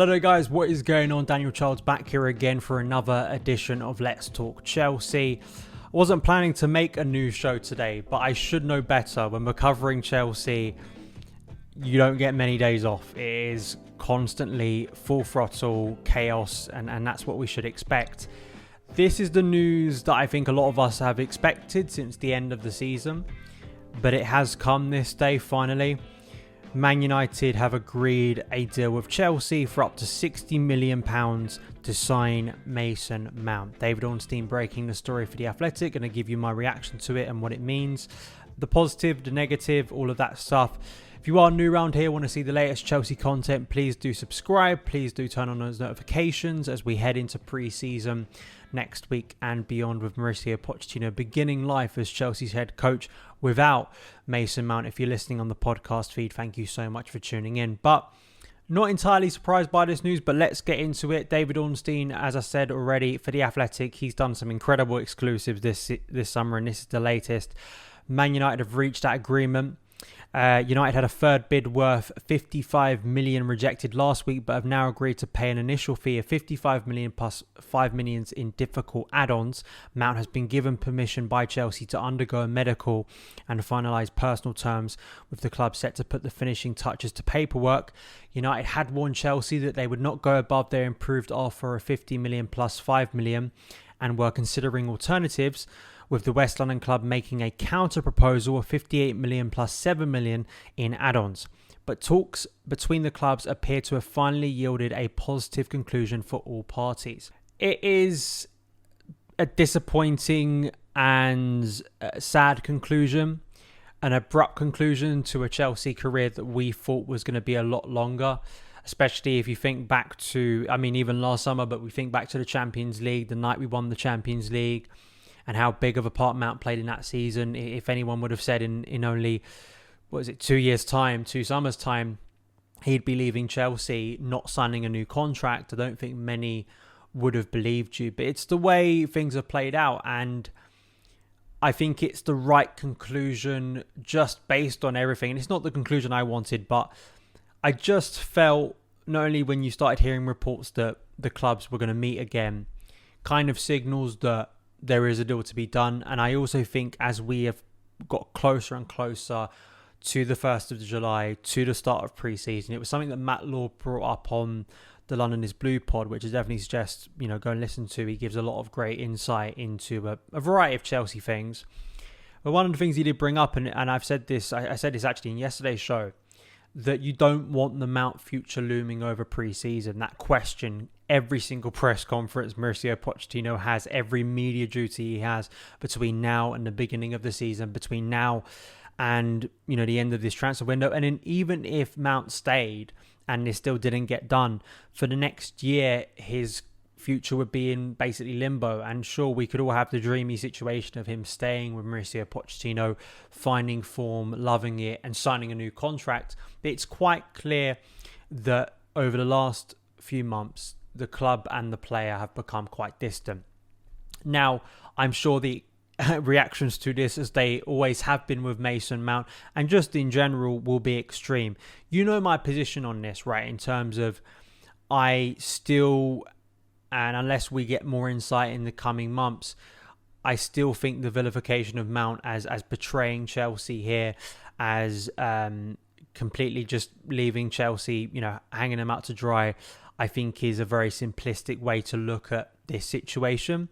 Hello there guys, what is going on? Daniel Childs back here again for another edition of Let's Talk Chelsea. I wasn't planning to make a new show today, but I should know better. When we're covering Chelsea, you don't get many days off. It is constantly full throttle, chaos, and that's what we should expect. This is the news that I think a lot of us have expected since the end of the season, but it has come this day finally. Man United have agreed a deal with Chelsea for up to £60 million to sign Mason Mount. David Ornstein breaking the story for The Athletic. Going to give you my reaction to it and what it means. The positive, the negative, all of that stuff. If you are new around here, want to see the latest Chelsea content, please do subscribe. Please do turn on those notifications as we head into pre-season next week and beyond, with Mauricio Pochettino beginning life as Chelsea's head coach without Mason Mount. If you're listening on the podcast feed, thank you so much for tuning in. But not entirely surprised by this news, but let's get into it. David Ornstein, as I said already, for The Athletic, he's done some incredible exclusives this summer, and this is the latest. Man United have reached that agreement. United had a third bid worth $55 million rejected last week, but have now agreed to pay an initial fee of $55 million plus $5 million in difficult add-ons. Mount has been given permission by Chelsea to undergo a medical and finalise personal terms, with the club set to put the finishing touches to paperwork. United had warned Chelsea that they would not go above their improved offer of $50 million plus $5 million and were considering alternatives, with the West London club making a counter proposal of $58 million plus $7 million in add-ons. But talks between the clubs appear to have finally yielded a positive conclusion for all parties. It is a disappointing and sad conclusion, an abrupt conclusion to a Chelsea career that we thought was going to be a lot longer, especially if you think back to, even last summer, but we think back to the Champions League, the night we won the Champions League, and how big of a part Mount played in that season. If anyone would have said in only, 2 years' time, 2 summers' time, he'd be leaving Chelsea, not signing a new contract, I don't think many would have believed you. But it's the way things have played out, and I think it's the right conclusion just based on everything. And it's not the conclusion I wanted, but I just felt, not only when you started hearing reports that the clubs were going to meet again, kind of signals that there is a deal to be done. And I also think as we have got closer and closer to the 1st of July, to the start of pre-season, it was something that Matt Law brought up on the London is Blue pod, which I definitely suggest, go and listen to. He gives a lot of great insight into a variety of Chelsea things. But one of the things he did bring up, and I've said this, I said this actually in yesterday's show, that you don't want the Mount future looming over pre-season. That question, every single press conference Mauricio Pochettino has, every media duty he has between now and the beginning of the season, between now and the end of this transfer window. And then even if Mount stayed and this still didn't get done, for the next year his future would be in basically limbo. And sure, we could all have the dreamy situation of him staying with Mauricio Pochettino, finding form, loving it, and signing a new contract. But it's quite clear that over the last few months, the club and the player have become quite distant. Now, I'm sure the reactions to this, as they always have been with Mason Mount, and just in general, will be extreme. You know my position on this, right? In terms of, I still, and unless we get more insight in the coming months, I still think the vilification of Mount as betraying Chelsea here, as completely just leaving Chelsea, hanging them out to dry, I think is a very simplistic way to look at this situation.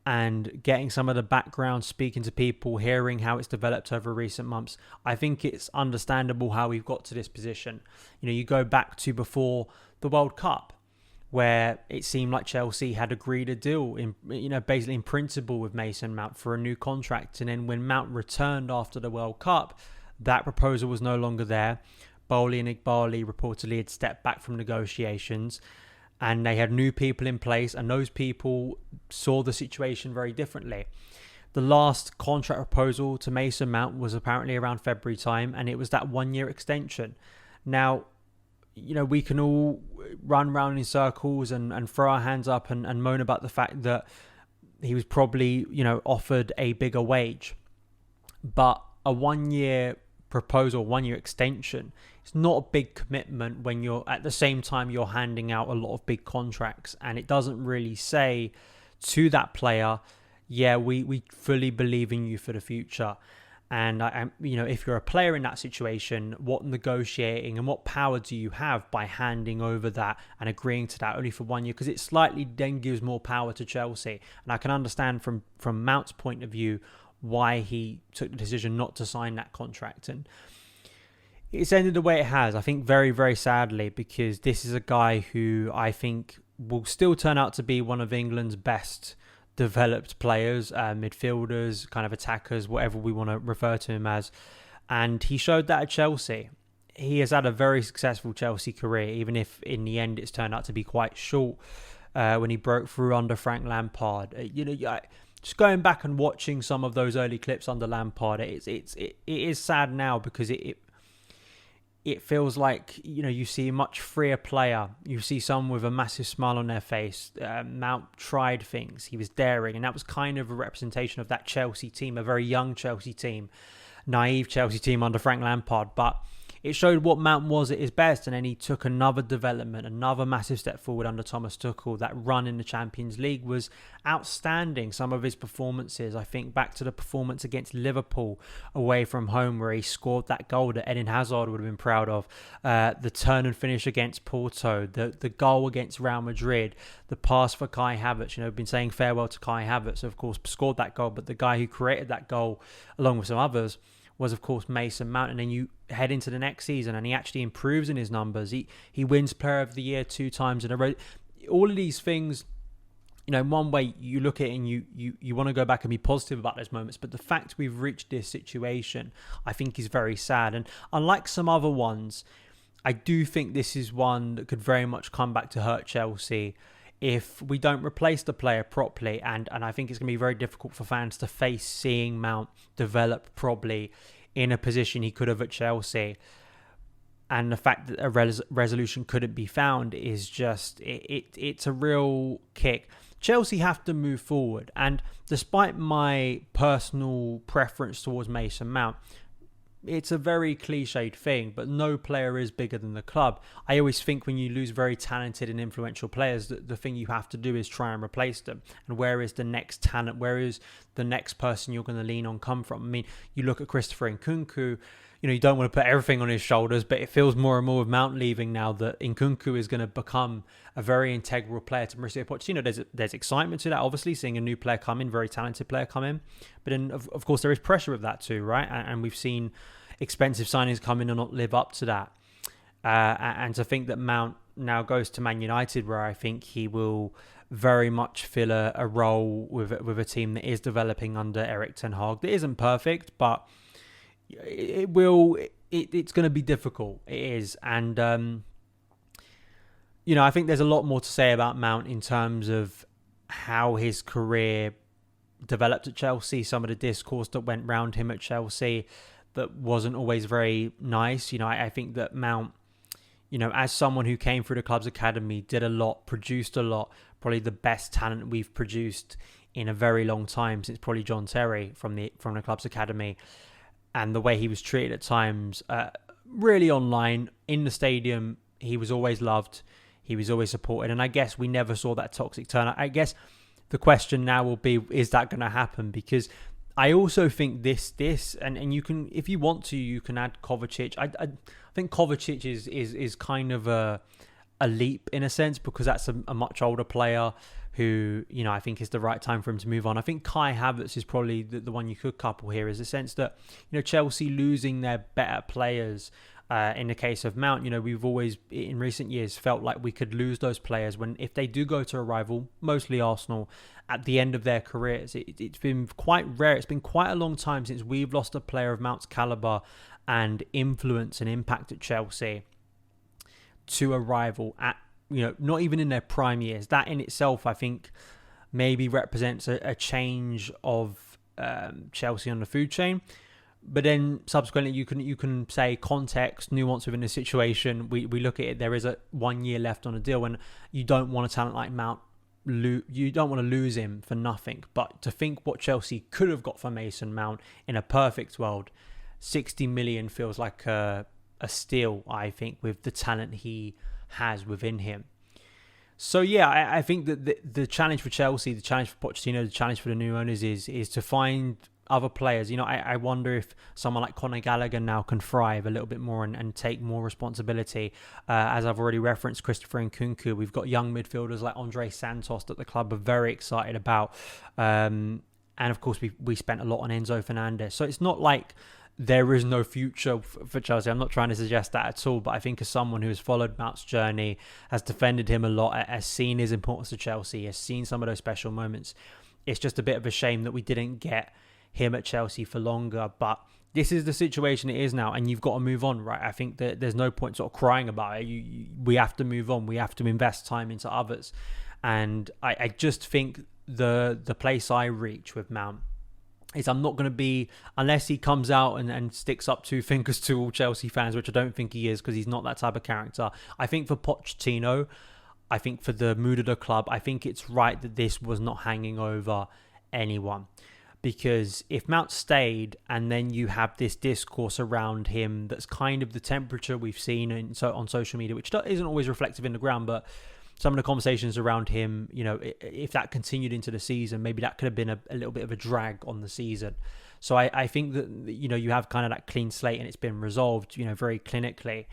And getting some of the background, speaking to people, hearing how it's developed over recent months, I think it's understandable how we've got to this position. You go back to before the World Cup, where it seemed like Chelsea had agreed a deal, basically in principle with Mason Mount for a new contract. And then when Mount returned after the World Cup, that proposal was no longer there. Bowley and Igbali reportedly had stepped back from negotiations, and they had new people in place, and those people saw the situation very differently. The last contract proposal to Mason Mount was apparently around February time, and it was that 1-year extension. Now, we can all run round in circles and throw our hands up and moan about the fact that he was probably, offered a bigger wage. But a 1-year proposal, 1-year extension. It's not a big commitment when you're at the same time you're handing out a lot of big contracts, and it doesn't really say to that player, yeah, we fully believe in you for the future. And if you're a player in that situation, what negotiating and what power do you have by handing over that and agreeing to that only for 1 year? Because it slightly then gives more power to Chelsea. And I can understand from Mount's point of view why he took the decision not to sign that contract. And it's ended the way it has, I think, very, very sadly, because this is a guy who I think will still turn out to be one of England's best developed players, midfielders, kind of attackers, whatever we want to refer to him as. And he showed that at Chelsea. He has had a very successful Chelsea career, even if in the end it's turned out to be quite short when he broke through under Frank Lampard. Just going back and watching some of those early clips under Lampard, it is sad now, because it feels like, you see a much freer player. You see someone with a massive smile on their face. Mount tried things. He was daring. And that was kind of a representation of that Chelsea team, a very young Chelsea team, naive Chelsea team under Frank Lampard. But it showed what Mount was at his best. And then he took another development, another massive step forward under Thomas Tuchel. That run in the Champions League was outstanding. Some of his performances, I think back to the performance against Liverpool away from home, where he scored that goal that Eden Hazard would have been proud of. The turn and finish against Porto, the goal against Real Madrid, the pass for Kai Havertz. We've been saying farewell to Kai Havertz, of course, scored that goal. But the guy who created that goal, along with some others, was, of course, Mason Mount. And then you head into the next season and he actually improves in his numbers. He wins Player of the Year 2 times in a row. All of these things, in one way you look at it and you want to go back and be positive about those moments. But the fact we've reached this situation, I think, is very sad. And unlike some other ones, I do think this is one that could very much come back to hurt Chelsea if we don't replace the player properly. And I think it's going to be very difficult for fans to face seeing Mount develop probably in a position he could have at Chelsea. And the fact that a resolution couldn't be found is just, it's a real kick. Chelsea have to move forward. And despite my personal preference towards Mason Mount, it's a very cliched thing, but no player is bigger than the club. I always think when you lose very talented and influential players, the thing you have to do is try and replace them. And where is the next talent? Where is the next person you're going to lean on come from? I mean, you look at Christopher Nkunku, you don't want to put everything on his shoulders, but it feels more and more with Mount leaving now that Nkunku is going to become a very integral player to Mauricio Pochettino. There's excitement to that, obviously, seeing a new player come in, very talented player come in. But then, of course, there is pressure with that too, right? And we've seen expensive signings come in and not live up to that. And to think that Mount now goes to Man United, where I think he will very much fill a role with a team that is developing under Erik ten Hag. That isn't perfect, but it's going to be difficult. It is. And, I think there's a lot more to say about Mount in terms of how his career developed at Chelsea, some of the discourse that went round him at Chelsea that wasn't always very nice. I think that Mount, as someone who came through the club's academy, did a lot, produced a lot, probably the best talent we've produced in a very long time, since probably John Terry from the club's academy. And the way he was treated at times, really online, in the stadium, he was always loved. He was always supported. And I guess we never saw that toxic turn. I guess the question now will be, is that going to happen? Because I also think this, and you can, if you want to, you can add Kovacic. I think Kovacic is kind of a leap in a sense, because that's a much older player who, I think is the right time for him to move on. I think Kai Havertz is probably the one you could couple here, is the sense that, Chelsea losing their better players. In the case of Mount, we've always, in recent years, felt like we could lose those players if they do go to a rival, mostly Arsenal, at the end of their careers. It's been quite rare. It's been quite a long time since we've lost a player of Mount's calibre and influence and impact at Chelsea to a rival at, not even in their prime years. That in itself, I think, maybe represents a change of Chelsea on the food chain. But then subsequently, you can say context, nuance within the situation. We look at it. There is 1 year left on a deal, and you don't want a talent like Mount. You don't want to lose him for nothing. But to think what Chelsea could have got for Mason Mount in a perfect world, 60 million feels like a steal, I think, with the talent he has within him. So yeah, I think that the challenge for Chelsea, the challenge for Pochettino, the challenge for the new owners is to find other players. I wonder if someone like Conor Gallagher now can thrive a little bit more and take more responsibility. As I've already referenced, Christopher Nkunku. We've got young midfielders like Andre Santos that the club are very excited about. And of course, we spent a lot on Enzo Fernandez. So it's not like there is no future for Chelsea. I'm not trying to suggest that at all, but I think as someone who has followed Mount's journey, has defended him a lot, has seen his importance to Chelsea, has seen some of those special moments, it's just a bit of a shame that we didn't get him at Chelsea for longer. But this is the situation it is now, and you've got to move on, right? I think that there's no point sort of crying about it. We have to move on. We have to invest time into others. And I just think the place I reach with Mount is I'm not going to be, unless he comes out and sticks up two fingers to all Chelsea fans, which I don't think he is because he's not that type of character. I think for Pochettino, I think for the mood of the club, I think it's right that this was not hanging over anyone. Because if Mount stayed and then you have this discourse around him that's kind of the temperature we've seen on social media, which isn't always reflective in the ground, but some of the conversations around him, if that continued into the season, maybe that could have been a little bit of a drag on the season. So I think that, you have kind of that clean slate and it's been resolved, very clinically.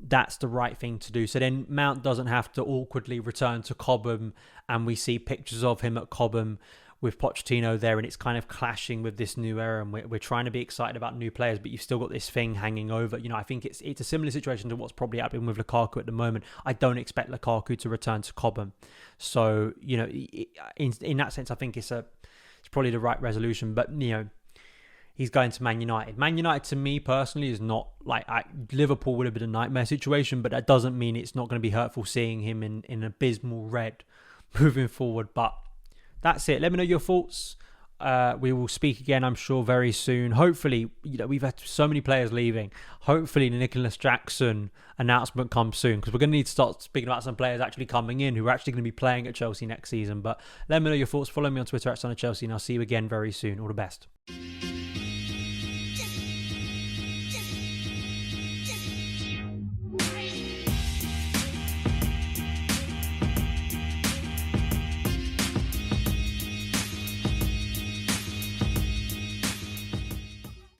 That's the right thing to do. So then Mount doesn't have to awkwardly return to Cobham, and we see pictures of him at Cobham with Pochettino there, and it's kind of clashing with this new era, and we're trying to be excited about new players, but you've still got this thing hanging over. I think it's a similar situation to what's probably happening with Lukaku at the moment. I don't expect Lukaku to return to Cobham. So, in that sense, I think it's probably the right resolution, but, he's going to Man United. Man United, to me personally, is not like Liverpool would have been a nightmare situation, but that doesn't mean it's not going to be hurtful seeing him in abysmal red moving forward. But that's it. Let me know your thoughts. We will speak again, I'm sure, very soon. Hopefully, we've had so many players leaving. Hopefully, the Nicholas Jackson announcement comes soon, because we're going to need to start speaking about some players actually coming in who are actually going to be playing at Chelsea next season. But let me know your thoughts. Follow me on Twitter at SonOfChelsea, and I'll see you again very soon. All the best.